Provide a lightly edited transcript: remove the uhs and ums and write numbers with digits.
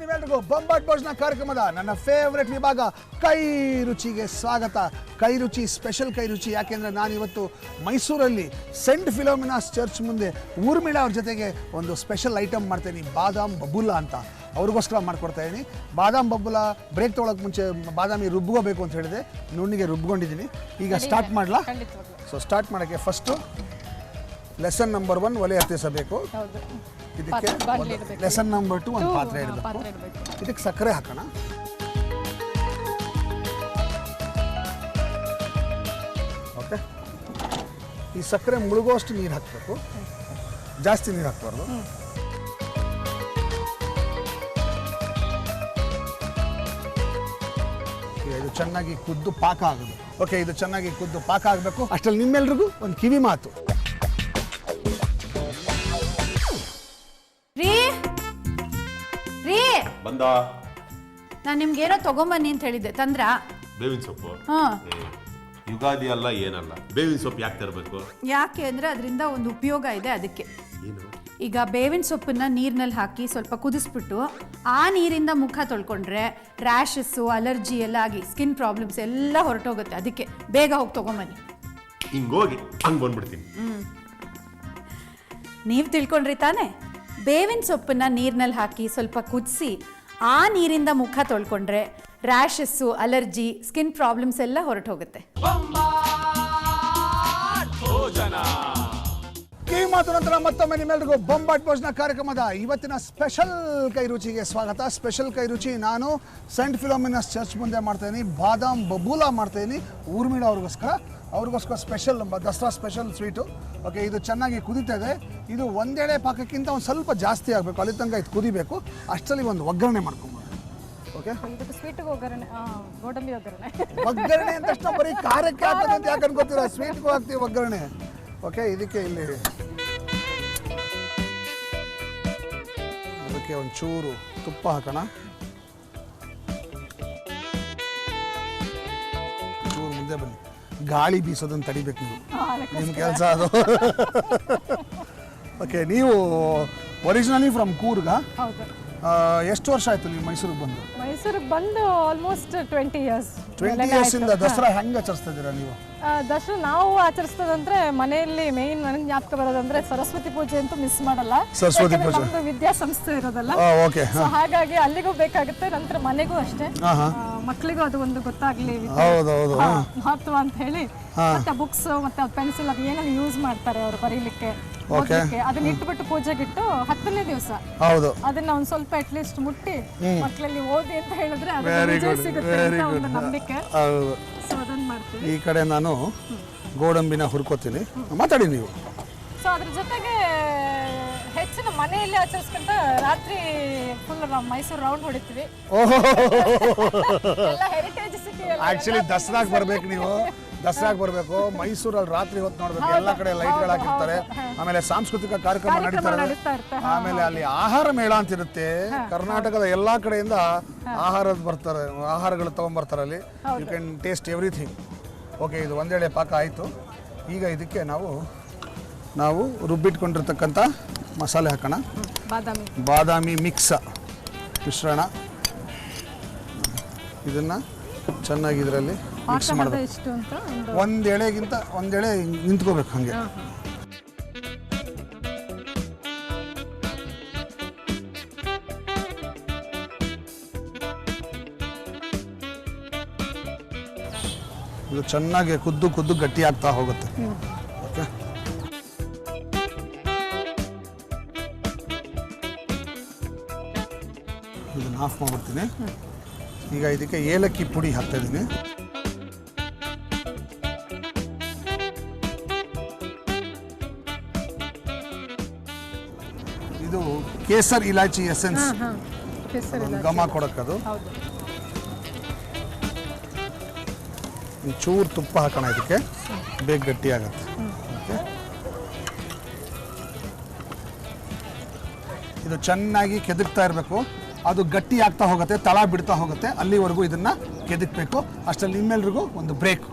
ನಿಮ್ಮೆಲ್ಲರಿಗೂ ಬೊಂಬಾಟ್ ಭೋಜನ ಕಾರ್ಯಕ್ರಮದ ನನ್ನ ಫೇವ್ರೆಟ್ ವಿಭಾಗ ಕೈ ರುಚಿಗೆ ಸ್ವಾಗತ. ಕೈ ರುಚಿ ಸ್ಪೆಷಲ್ ಕೈ ರುಚಿ ಯಾಕೆಂದರೆ ನಾನಿವತ್ತು ಮೈಸೂರಲ್ಲಿ ಸೆಂಟ್ ಫಿಲೋಮಿನಾಸ್ ಚರ್ಚ್ ಮುಂದೆ ಊರ್ಮಿಳಾ ಅವ್ರ ಜೊತೆಗೆ ಒಂದು ಸ್ಪೆಷಲ್ ಐಟಮ್ ಮಾಡ್ತೀನಿ, ಬಾದಾಮ್ ಬಬುಲಾ ಅಂತ. ಅವ್ರಿಗೋಸ್ಕರ ಮಾಡ್ಕೊಡ್ತಾ ಇದ್ದೀನಿ. ಬಾದಾಮ್ ಬಬುಲಾ ಬ್ರೇಕ್ ತೊಗೊಳಕ್ಕೆ ಮುಂಚೆ ಬಾದಾಮಿ ರುಬ್ಕೋಬೇಕು ಅಂತ ಹೇಳಿದೆ, ನುಣ್ಣಿಗೆ ರುಬ್ಕೊಂಡಿದ್ದೀನಿ. ಈಗ ಸ್ಟಾರ್ಟ್ ಮಾಡಲಾ? ಸೊ ಸ್ಟಾರ್ಟ್ ಮಾಡೋಕ್ಕೆ ಫಸ್ಟು ಲೆಸನ್ ನಂಬರ್ 1 ಒಲೆ ಹತ್ತಿಸಬೇಕು. ಇದಕ್ಕೆ ಲೆಸನ್ ನಂಬರ್ 2 ಒಂದು ಪಾತ್ರೆ ಇಡಬೇಕು. ಇದಕ್ಕೆ ಸಕ್ಕರೆ ಹಾಕೋಣ. ಓಕೆ, ಈ ಸಕ್ಕರೆ ಮುಳುಗೋಷ್ಟು ನೀರು ಹಾಕಬೇಕು, ಜಾಸ್ತಿ ನೀರು ಹಾಕಬಾರ್ದು. ಇದು ಚೆನ್ನಾಗಿ ಕುದ್ದು ಪಾಕ ಆಗೋದು. ಓಕೆ, ಇದು ಚೆನ್ನಾಗಿ ಕುದ್ದು ಪಾಕ ಆಗಬೇಕು. ಅಷ್ಟರಲ್ಲಿ ನಿಮ್ಮೆಲ್ರಿಗೂ ಒಂದು ಕಿವಿ ಮಾತು. ಬಂದ ನಾನು ನಿಮ್ಗೆ ಏನೋ ತಗೊಂಬನ್ನಿ ಅಂತ ಹೇಳಿದ್ದೆ, ತಂದ್ರ? ಬೇವಿನ ಸೊಪ್ಪು. ಯುಗಾದಿ ಅಲ್ಲ ಏನಲ್ಲ, ಬೇವಿನ ಸೊಪ್ಪು ಯಾಕೆ ತರಬೇಕು? ಯಾಕೆ ಅಂದ್ರೆ ಅದರಿಂದ ಒಂದು ಉಪಯೋಗ ಇದೆ, ಅದಕ್ಕೆ. ಏನು? ಈಗ ಬೇವಿನ ಸೊಪ್ಪನ್ನ ನೀರಿನಲ್ಲಿ ಹಾಕಿ ಸ್ವಲ್ಪ ಕುದಿಸ್ಬಿಟ್ಟು ಆ ನೀರಿಂದ ಮುಖ ತೊಳ್ಕೊಂಡ್ರೆ ರ್ಯಾಷಸ್ಸು, ಅಲರ್ಜಿ ಎಲ್ಲ ಆಗಿ ಸ್ಕಿನ್ ಪ್ರಾಬ್ಲಮ್ಸ್ ಎಲ್ಲ ಹೊರಟೋಗುತ್ತೆ. ಅದಕ್ಕೆ ಬೇಗ ಹೋಗಿ ತಗೊಂಬನ್ನಿ. ಹಿಂಗೋಗಿ ಹಂಗೆ ಬಂದ್ಬಿಡ್ತೀನಿ. ನೀವು ತಿಳ್ಕೊಂಡ್ರಿ ತಾನೆ? ಬೇವಿನ ಸೊಪ್ಪನ್ನ ನೀರಿನಲ್ಲಿ ಹಾಕಿ ಸ್ವಲ್ಪ ಕುದಿಸಿ ಆ ನೀರಿಂದ ಮುಖ ತೊಳ್ಕೊಂಡ್ರೆ ರ್ಯಾಷಸ್ಸು, ಅಲರ್ಜಿ, ಸ್ಕಿನ್ ಪ್ರಾಬ್ಲಮ್ಸ್ ಎಲ್ಲ ಹೊರಟೋಗುತ್ತೆ. ಈ ಮಾತು ನಂತರ ಮತ್ತೊಮ್ಮೆ ನಿಮ್ಮೆಲ್ಲರಿಗೂ ಬೊಂಬಾಟ್ ಭೋಜನ ಕಾರ್ಯಕ್ರಮದ ಇವತ್ತಿನ ಸ್ಪೆಷಲ್ ಕೈ ರುಚಿಗೆ ಸ್ವಾಗತ. ಸ್ಪೆಷಲ್ ಕೈ ರುಚಿ ನಾನು ಸೆಂಟ್ ಫಿಲೋಮಿನಾಸ್ ಚರ್ಚ್ ಮುಂದೆ ಮಾಡ್ತಾಯಿದ್ದೀನಿ. ಬಾದಾಮ್ ಬಬೂಲಾ ಮಾಡ್ತಾಯಿದ್ದೀನಿ ಊರ್ಮಿಳಾ ಅವ್ರಿಗೋಸ್ಕರ special Dasara special sweet. Okay, ಇದು ಚೆನ್ನಾಗಿ ಕುದೀತಾ ಇದೆ. ಇದು ಒಂದೆಳೆ ಪಾಕಕ್ಕಿಂತ ಒಂದು ಸ್ವಲ್ಪ ಜಾಸ್ತಿ ಆಗಬೇಕು, ಅಲ್ಲಿ ತನಕ ಇದು ಕುದಿಬೇಕು. ಅಷ್ಟರಲ್ಲಿ ಒಂದು ಒಗ್ಗರಣೆ ಮಾಡ್ಕೊಂಬೋದು. ಓಕೆ, ಒಗ್ಗರಣೆ ಅಂತ ತಕ್ಷಣ ಬರೀ ಖಾರಕ್ಕೆ ಹಾಕೋದು ಅಂತ ಯಾಕೆ ಅನ್ಕೋತೀರ? ಸ್ವೀಟ್ಗೂ ಹಾಕ್ತೀವಿ ಒಗ್ಗರಣೆ. ಓಕೆ, ಇದಕ್ಕೆ ಇಲ್ಲಿ ಅದಕ್ಕೆ ಒಂದು ಚೂರು ತುಪ್ಪ ಹಾಕೋಣ. ಚೂರು ಮುಂದೆ ಬನ್ನಿ, ಗಾಳಿ ಬೀಸೋದನ್ನು ತಡಿಬೇಕು ನೀವು, ನಿಮ್ಮ ಕೆಲಸ ಅದು. ಓಕೆ, ನೀವು ಒರಿಜಿನಲಿ ಫ್ರಮ್ ಕೂರ್ಗ? ಎಷ್ಟು ವರ್ಷ ಆಯ್ತು ನೀವು ಮೈಸೂರಿಗೆ ಬಂದು? ಮೈಸೂರಿಗೆ ಬಂದು ಆಲ್ಮೋಸ್ಟ್ 20 years. 20 years ಇಂದ ದಸರಾ ಹೆಂಗೆ ಆಚರಿಸ್ತಾ ಇದ್ದೀರಾ ನೀವು? ದಸರಾ ನಾವು ಆಚರಿಸ್ತದಂದ್ರೆ ಮನೆಯಲ್ಲಿ ಮೇನ್ ನನಗೆ ಜ್ಞಾಪಕ ಬರೋದಂದ್ರೆ ಸರಸ್ವತಿ ಪೂಜೆ ಅಂತೂ ಮಿಸ್ ಮಾಡಲ್ಲ. ಸರಸ್ವತಿ ಪೂಜೆ ನಮ್ದು ವಿದ್ಯಾಸಂಸ್ಥೆ ಇರೋದಲ್ಲ, ಓಕೆ, ಹಾಗಾಗಿ ಅಲ್ಲಿಗೂ ಬೇಕಾಗುತ್ತೆ. ನಂತರ ಮನೆಗೂ ಅಷ್ಟೇ, ಮಕ್ಕಳಿಗೂ ಅದು ಒಂದು ಗೊತ್ತಾಗ್ಲಿ ಮಹತ್ವ ಅಂತ ಹೇಳಿ. ಮತ್ತೆ ಬುಕ್ಸ್ ಮತ್ತೆ ಪೆನ್ಸಿಲ್ ಅದು ಏನೇನು ಯೂಸ್ ಮಾಡ್ತಾರೆ ಅವರು ಬರೀಲಿಕ್ಕೆ, ಅದನ್ನ ಇಟ್ಬಿಟ್ಟು ಪೂಜೆಗಿಟ್ಟು 10ನೇ ದಿವಸ ಅದನ್ನ ಒಂದ್ ಸ್ವಲ್ಪ ಅಟ್ಲೀಸ್ಟ್ ಮುಟ್ಟಿ ಮಕ್ಕಳಲ್ಲಿ ಓದಿ ಅಂತ ಹೇಳಿದ್ರೆ ಅದು ಸಿಗುತ್ತೆ ಅಂತ ಒಂದು ನಂಬಿಕೆ. ಸೊ ಅದನ್ನ ಮಾಡ್ತೀವಿ. ಈ ಕಡೆ ನಾನು ಗೋಡಂಬಿನ ಹುರ್ಕೋತೀನಿ. ಮಾತಾಡಿ ನೀವು. ಸೊ ಅದ್ರ ಜೊತೆಗೆ ಹೆಚ್ಚಿನ ಮನೆಯಲ್ಲಿ ಆಚರಿಸ್ಕೊಂತ ರಾತ್ರಿ ಫುಲ್ ಮೈಸೂರು ರೌಂಡ್ ಹೊಡಿತೀವಿ. ಎಲ್ಲ ಹೆರಿಟೇಜ್ ಸಿಟಿ. ಆಕ್ಚುಲಿ ದಸರಾಗ್ ಬರ್ಬೇಕು ನೀವು, ದಸರಾಗ್ ಬರಬೇಕು. ಮೈಸೂರಲ್ಲಿ ರಾತ್ರಿ ಹೊತ್ತು ನೋಡ್ಬೇಕು, ಎಲ್ಲ ಕಡೆ ಲೈಟ್ಗಳು ಹಾಕಿರ್ತಾರೆ. ಆಮೇಲೆ ಸಾಂಸ್ಕೃತಿಕ ಕಾರ್ಯಕ್ರಮ ನಡೀತಾರೆ. ಆಮೇಲೆ ಅಲ್ಲಿ ಆಹಾರ ಮೇಳ ಅಂತ ಇರುತ್ತೆ. ಕರ್ನಾಟಕದ ಎಲ್ಲಾ ಕಡೆಯಿಂದ ಆಹಾರಗಳು ತಗೊಂಡ್ಬರ್ತಾರೆ ಅಲ್ಲಿ. You can taste everything. Okay, ಇದು ಒಂದೆಳೆ ಪಾಕ ಆಯಿತು. ಈಗ ಇದಕ್ಕೆ ನಾವು ರುಬ್ಬಿಟ್ಕೊಂಡಿರ್ತಕ್ಕಂಥ ಮಸಾಲೆ ಹಾಕೋಣ. ಬಾದಾಮಿ ಮಿಕ್ಸ್ ಮಿಶ್ರಣ, ಇದನ್ನು ಚೆನ್ನಾಗಿ ಇದರಲ್ಲಿ ಮಿಕ್ಸ್ ಮಾಡಬೇಕು. ಒಂದೆಳೆ ನಿಂತ್ಕೋಬೇಕು ಹಾಗೆ. ಇದು ಚೆನ್ನಾಗಿ ಕುದ್ದು ಗಟ್ಟಿ ಆಗ್ತಾ ಹೋಗುತ್ತೆ. ಓಕೆ, ಇದನ್ನು ಆಫ್ ಮಾಡ್ಬಿಡ್ತೀನಿ. ಈಗ ಇದಕ್ಕೆ ಏಲಕ್ಕಿ ಪುಡಿ ಹಾಕ್ತಾ ಇದ್ದೀನಿ. ಇದು ಕೇಸರ್ ಇಲಾಚಿ ಎಸೆನ್ಸ್, ಘಮ ಕೊಡಕ್ಕದು. ಚೂರು ತುಪ್ಪ ಹಾಕೋಣ, ಇದಕ್ಕೆ ಬೇಗ ಗಟ್ಟಿ ಆಗುತ್ತೆ. ಓಕೆ, ಇದು ಚೆನ್ನಾಗಿ ಕೆದಕ್ತಾ ಇರಬೇಕು. ಅದು ಗಟ್ಟಿ ಆಗ್ತಾ ಹೋಗುತ್ತೆ, ತಳ ಬಿಡ್ತಾ ಹೋಗುತ್ತೆ. ಅಲ್ಲಿವರೆಗೂ ಇದನ್ನ ಕೆದಕಬೇಕು. ಅಷ್ಟರಲ್ಲಿ ನಿಮ್ಮೆಲ್ರಿಗೂ ಒಂದು ಬ್ರೇಕ್.